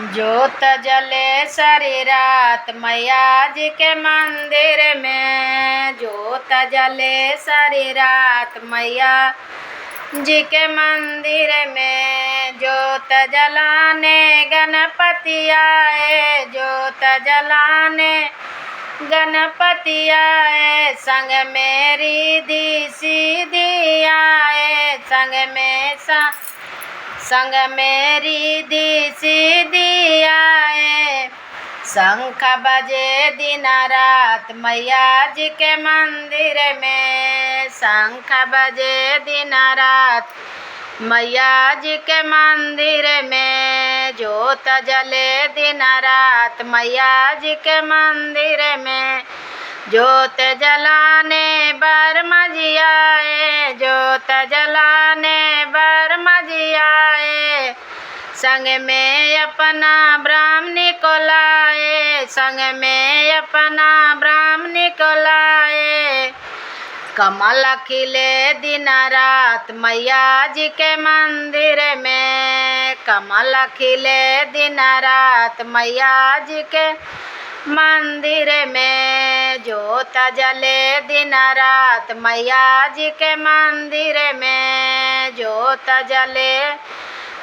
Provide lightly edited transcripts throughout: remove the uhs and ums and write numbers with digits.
ज्योत जले सारी रात मैया जी के मंदिर में। ज्योत जले सारी रात मैया जी के मंदिर में। ज्योत जलाने गणपति आए, ज्योत जलाने गणपति आए। संग में रिद्धि सिद्धि आए, संग में रिद्धि सिद्धि आए। शंख बजे दिन रात मैया जी के मंदिर में। शंख बजे दिन रात मैया जी के मंदिर में। ज्योत जले दिन रात मैया जी के मंदिर में। ज्योत जलाने बर्मा जी आए, ज्योत जलाने बर्मा जी आए। संग में अपना ब्राह्मणी को लाए, संग में अपना ब्राह्मणी को लाए। कमल खिले दिन रात मैया जी के मंदिर में। कमल खिले दिन रात मैया जी के मंदिर में। ज्योत जले दिन रात मैया जी के मंदिर में। ज्योत जले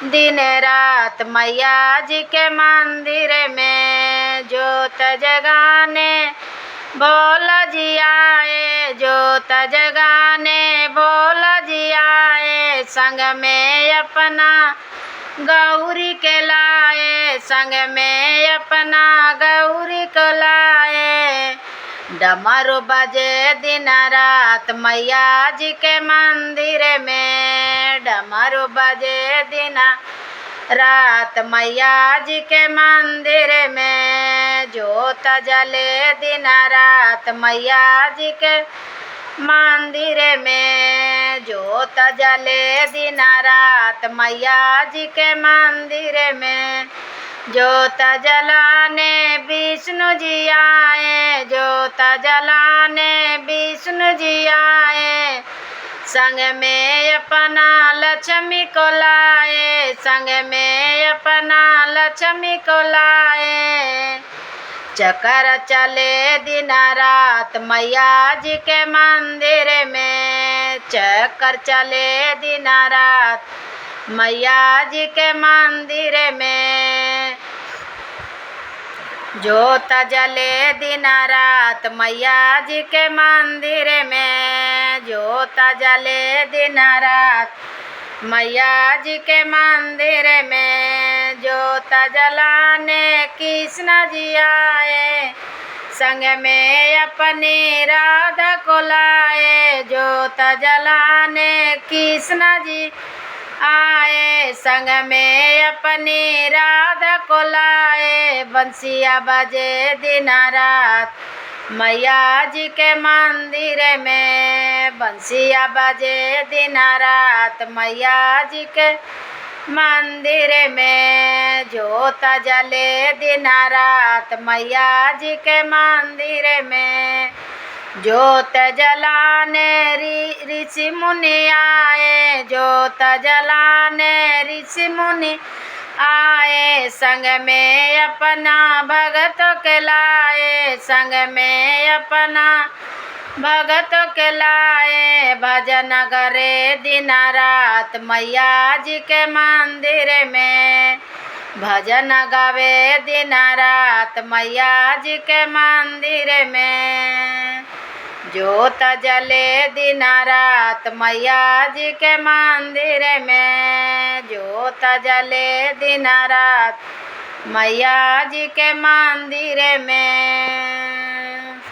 दिन रात मैया जी के मंदिर में। ज्योत जगाने भोला जी आए, ज्योत जगाने भोला जी आए। संग में अपना गौरी के लाए, संग में अपना गौरी को लाए। डमरू बजे दिन रात मैया जी के मंदिर में। डमरू बजे दिन रात मैया जी के मंदिर में। ज्योत जले दिन रात मैया जी के मंदिर में। ज्योत जले दिन रात मैया जी के मंदिर में। ज्योत जलाने विष्णु जी आए, ज्योत जलाने विष्णु जी आए। संग में अपना लक्ष्मी को लाए, संग में अपना लक्ष्मी को लाए। चक्कर चले दिन रात मैया जी के मंदिर में। चक्कर चले दिन रात मैया जी के मंदिर में। ज्योत जले दिन रात मैया जी के मंदिर में। ज्योत जले दिन रात मैया जी के मंदिर में। ज्योत जलाने कृष्ण जी आए, संग में अपनी राधा को लाए। ज्योत जलाने कृष्ण जी आए, संग में अपनी राधा को लाए। बंसिया बजे दिन रात मैया जी के मंदिर में। बंसिया बजे दिन रात मैया जी के मंदिर में। ज्योत जले दिन रात मैया जी के मंदिर में। ज्योत जलाने ऋषि मुनि आए, ज्योत जलाने ऋषि मुनि आए। संग में अपना भगतों के लाए, संग में अपना भगतों के लाए। भजन करे दिन रात मैया जी के मंदिर में। भजन गावे दिन रात मैया जी के मंदिर में। ज्योत जले दिन रात मैया जी के मंदिर में। ज्योत जले दिन रात मैया जी के मंदिर में।